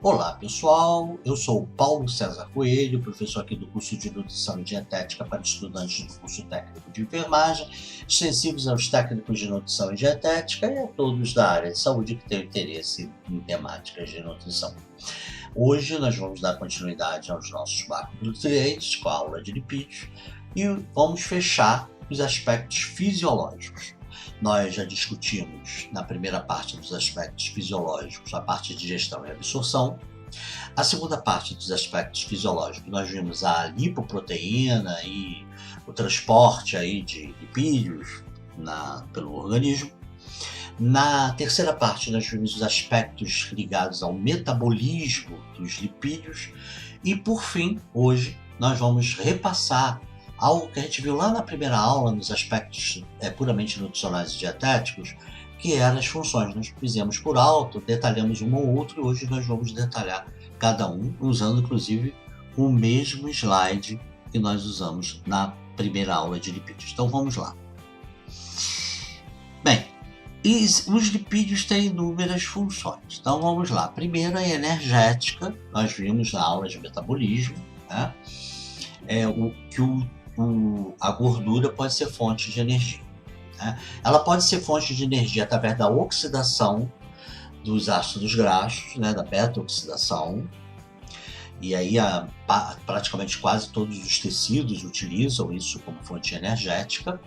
Olá pessoal, eu sou o Paulo César Coelho, professor aqui do curso de Nutrição e Dietética para estudantes do curso técnico de enfermagem, extensivos aos técnicos de nutrição e dietética e a todos da área de saúde que tenham interesse em temáticas de nutrição. Hoje nós vamos dar continuidade aos nossos macronutrientes com a aula de lipídios e vamos fechar os aspectos fisiológicos. Nós já discutimos na primeira parte dos aspectos fisiológicos a parte de digestão e absorção. A segunda parte dos aspectos fisiológicos nós vimos a lipoproteína e o transporte aí de lipídios pelo organismo. Na terceira parte nós vimos os aspectos ligados ao metabolismo dos lipídios e por fim, hoje, nós vamos repassar algo que a gente viu lá na primeira aula, nos aspectos puramente nutricionais e dietéticos, que eram as funções. Nós fizemos por alto, detalhamos um ou outro, e hoje nós vamos detalhar cada um, usando inclusive o mesmo slide que nós usamos na primeira aula de lipídios. Então vamos lá. Bem, os lipídios têm inúmeras funções. Então vamos lá. Primeiro, a energética, nós vimos na aula de metabolismo, né? A gordura pode ser fonte de energia, né? Ela pode ser fonte de energia através da oxidação dos ácidos graxos, né, da beta-oxidação, e aí praticamente quase todos os tecidos utilizam isso como fonte energética.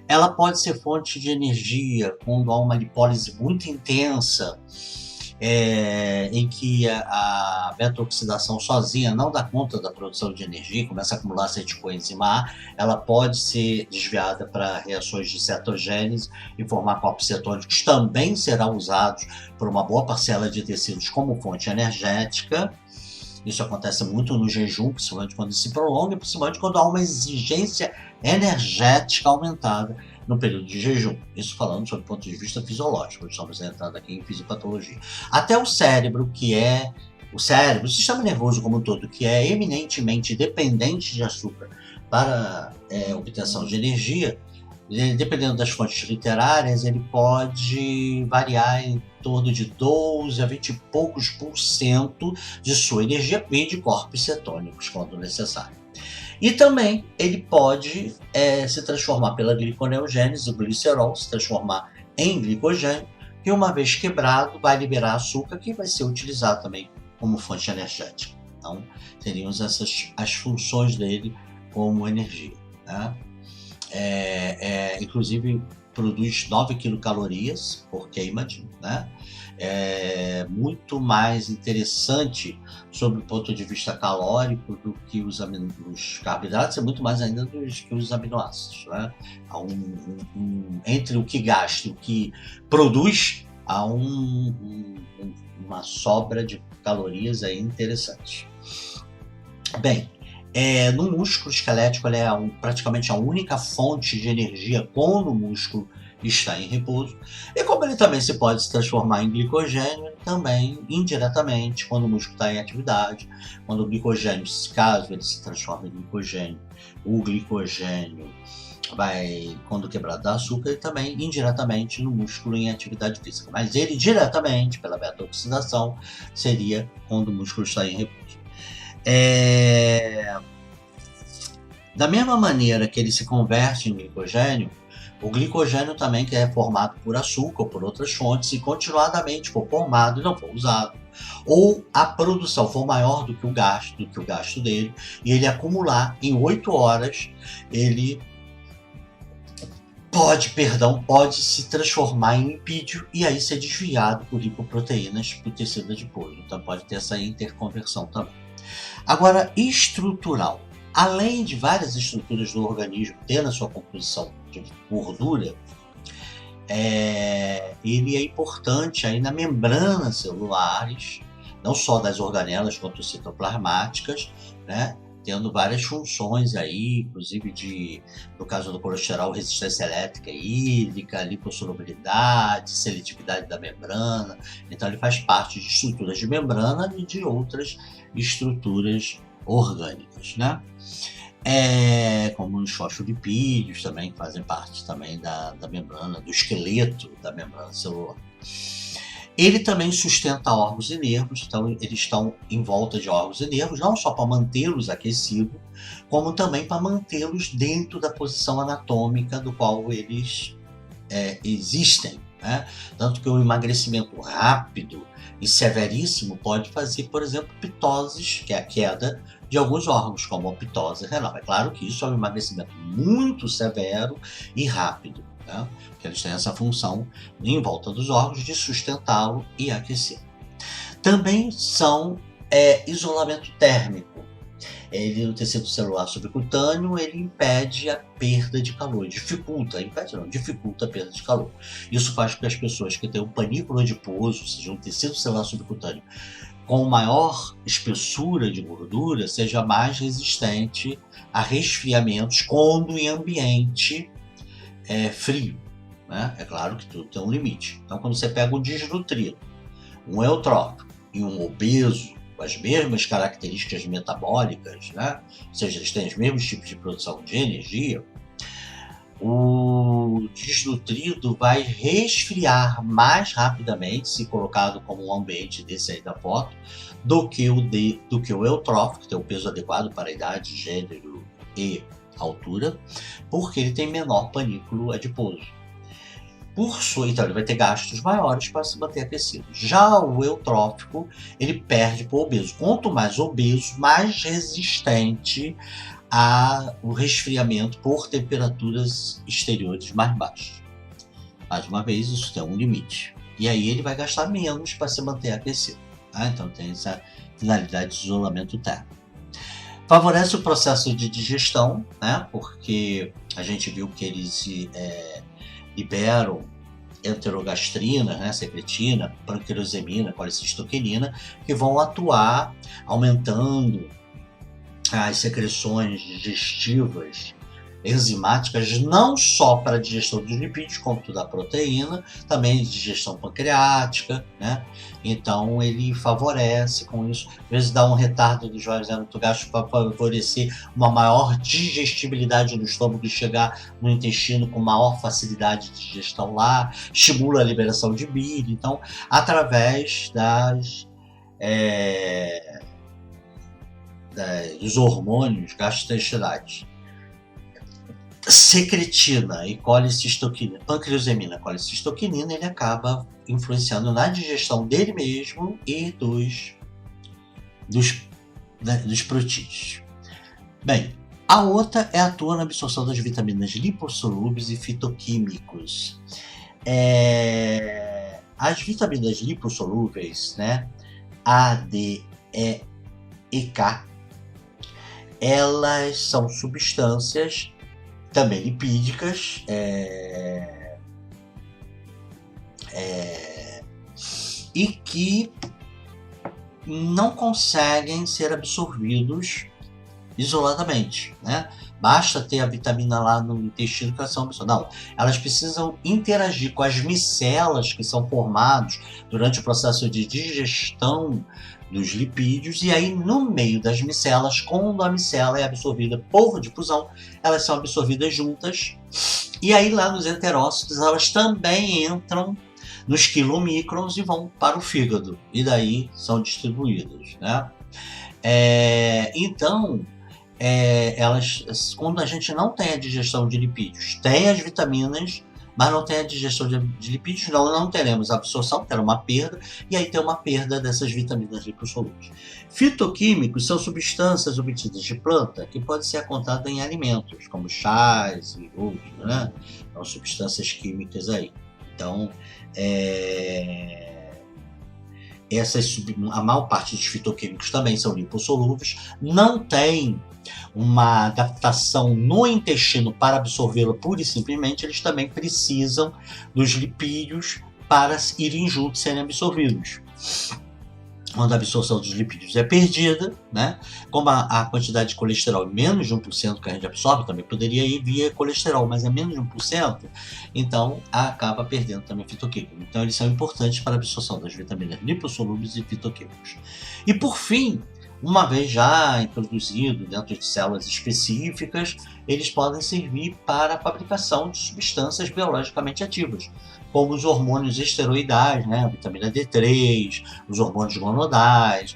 Ela pode ser fonte de energia quando há uma lipólise muito intensa, em que a beta-oxidação sozinha não dá conta da produção de energia, começa a acumular acetilcoenzima A, ela pode ser desviada para reações de cetogênese e formar corpos cetônicos, também serão usados por uma boa parcela de tecidos como fonte energética. Isso acontece muito no jejum, principalmente quando se prolonga, principalmente quando há uma exigência energética aumentada no período de jejum. Isso falando sobre o ponto de vista fisiológico, estamos entrando aqui em fisiopatologia. Até o cérebro, o sistema nervoso como um todo, que é eminentemente dependente de açúcar para obtenção de energia, dependendo das fontes literárias, ele pode variar em torno de 12 a 20 e poucos % de sua energia vem de corpos cetônicos, quando necessário. E também ele pode se transformar pela gliconeogênese, o glicerol, se transformar em glicogênio, e uma vez quebrado vai liberar açúcar, que vai ser utilizado também como fonte energética. Então, seriam essas as funções dele como energia, né? Inclusive produz 9 quilocalorias por queimade, né? Muito mais interessante sob o ponto de vista calórico do que os carboidratos, é muito mais ainda do que os aminoácidos, né? Há entre o que gasta e o que produz, há uma sobra de calorias aí interessante. Bem, no músculo esquelético, ele é praticamente a única fonte de energia quando o músculo está em repouso. E como ele também se pode se transformar em glicogênio, também indiretamente, quando o músculo está em atividade, quando o glicogênio, caso ele se transforme em glicogênio, o glicogênio vai, quando quebrado da açúcar, e também indiretamente no músculo em atividade física. Mas ele diretamente, pela beta-oxidação, seria quando o músculo está em repouso. Da mesma maneira que ele se converte em glicogênio, o glicogênio também, que é formado por açúcar ou por outras fontes, e continuadamente for formado e não for usado, ou a produção for maior do que o gasto dele, e ele acumular em 8 horas, ele pode se transformar em lipídio e aí ser desviado por lipoproteínas para o tecido adiposo. Então pode ter essa interconversão também. Agora, estrutural. Além de várias estruturas do organismo ter na sua composição de gordura, ele é importante aí na membrana celulares, não só das organelas quanto citoplasmáticas, né? Tendo várias funções aí, inclusive no caso do colesterol, resistência elétrica e hídrica, lipossolubilidade, seletividade da membrana. Então ele faz parte de estruturas de membrana e de outras estruturas orgânicas, né? Como os fosfolipídios também fazem parte também da membrana, do esqueleto da membrana celular. Ele também sustenta órgãos e nervos, então eles estão em volta de órgãos e nervos, não só para mantê-los aquecidos, como também para mantê-los dentro da posição anatômica do qual eles existem, né? Tanto que o emagrecimento rápido e severíssimo pode fazer, por exemplo, pitoses, que é a queda de alguns órgãos, como a pitose renal. É claro que isso é um emagrecimento muito severo e rápido, né? Porque eles têm essa função em volta dos órgãos de sustentá-lo e aquecer. Também são isolamento térmico. Ele, no tecido celular subcutâneo, ele impede a perda de calor, dificulta a perda de calor. Isso faz com que as pessoas que têm um panículo adiposo, ou seja, um tecido celular subcutâneo com maior espessura de gordura, seja mais resistente a resfriamentos quando em ambiente frio, né? É claro que tudo tem um limite. Então, quando você pega um desnutrido, um eutrófico e um obeso, com as mesmas características metabólicas, né? Ou seja, eles têm os mesmos tipos de produção de energia, o desnutrido vai resfriar mais rapidamente, se colocado como um ambiente desse aí da foto, do que o eutrófico, que tem o peso adequado para a idade, gênero e altura, porque ele tem menor panículo adiposo. Então ele vai ter gastos maiores para se manter aquecido. Já o eutrófico, ele perde para o obeso. Quanto mais obeso, mais resistente ao resfriamento por temperaturas exteriores mais baixas. Mais uma vez, isso tem um limite. E aí ele vai gastar menos para se manter aquecido. Tá? Então tem essa finalidade de isolamento térmico. Favorece o processo de digestão, né? Porque a gente viu que eles liberam enterogastrina, né, secretina, pancreosemina, colicistoquinina, que vão atuar aumentando as secreções digestivas enzimáticas, não só para a digestão dos lipídios, como da proteína, também digestão pancreática, né? Então ele favorece com isso, às vezes dá um retardo do esvaziamento gástrico para favorecer uma maior digestibilidade no estômago e chegar no intestino com maior facilidade de digestão lá, estimula a liberação de bile. Então, através dos hormônios gastrointestinais, secretina e colicistoquinina, pancreosemina, colicistoquinina, ele acaba influenciando na digestão dele mesmo e dos protídeos. Bem, a outra atua na absorção das vitaminas lipossolúveis e fitoquímicos. As vitaminas lipossolúveis, né, A, D, E e K, elas são substâncias também lipídicas, e que não conseguem ser absorvidos isoladamente, né? Basta ter a vitamina lá no intestino que elas são absorvidas. Não, elas precisam interagir com as micelas que são formadas durante o processo de digestão dos lipídios, e aí no meio das micelas, quando a micela é absorvida por difusão, elas são absorvidas juntas, e aí lá nos enterócitos elas também entram nos quilomicrons e vão para o fígado, e daí são distribuídas, né? Então, elas, quando a gente não tem a digestão de lipídios, tem as vitaminas, mas não tem a digestão de lipídios, não teremos a absorção, terá uma perda, e aí tem uma perda dessas vitaminas lipossolúveis. Fitoquímicos são substâncias obtidas de planta que podem ser encontradas em alimentos, como chás e outros, né? São substâncias químicas aí. Então, a maior parte dos fitoquímicos também são lipossolúveis, não tem uma adaptação no intestino para absorvê-la pura e simplesmente, eles também precisam dos lipídios para irem juntos, serem absorvidos. Quando a absorção dos lipídios é perdida, né, como a quantidade de colesterol é menos de 1% que a gente absorve, também poderia ir via colesterol, mas é menos de 1%, então acaba perdendo também fitoquímico. Então eles são importantes para a absorção das vitaminas lipossolúveis e fitoquímicos. E por fim, uma vez já introduzido dentro de células específicas, eles podem servir para a fabricação de substâncias biologicamente ativas, como os hormônios esteroidais, né, a vitamina D3, os hormônios gonadais,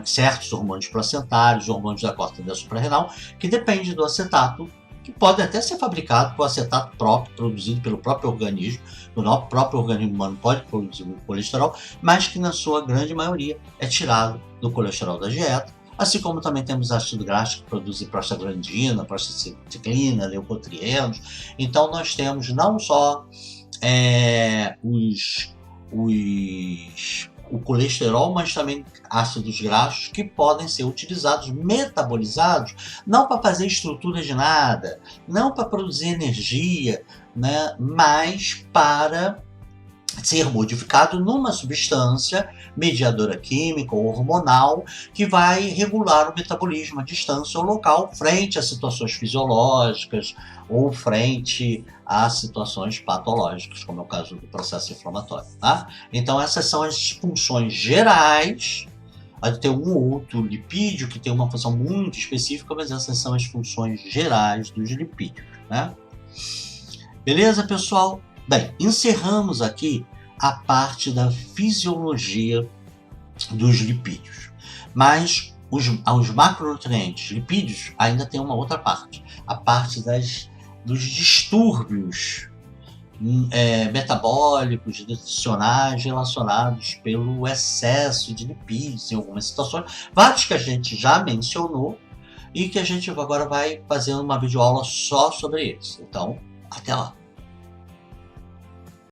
certos hormônios placentários, hormônios da corteza suprarrenal, que dependem do acetato, que pode até ser fabricado com acetato próprio, produzido pelo próprio organismo. O próprio organismo humano pode produzir o colesterol, mas que na sua grande maioria é tirado do colesterol da dieta, assim como também temos ácido graxo que produzem prostaglandina, prostaciclina, leucotrienos. Então nós temos não só o colesterol, mas também ácidos graxos que podem ser utilizados, metabolizados, não para fazer estrutura de nada, não para produzir energia, né, mas para ser modificado numa substância mediadora química ou hormonal que vai regular o metabolismo à distância ou local frente a situações fisiológicas ou frente a situações patológicas, como é o caso do processo inflamatório. Tá? Então essas são as funções gerais. Pode ter um ou outro lipídio que tem uma função muito específica, mas essas são as funções gerais dos lipídios. Né? Beleza, pessoal? Bem, encerramos aqui a parte da fisiologia dos lipídios. Mas os macronutrientes, lipídios, ainda tem uma outra parte. A parte dos distúrbios metabólicos, nutricionais relacionados pelo excesso de lipídios em algumas situações. Vários que a gente já mencionou e que a gente agora vai fazer uma videoaula só sobre eles. Então, até lá!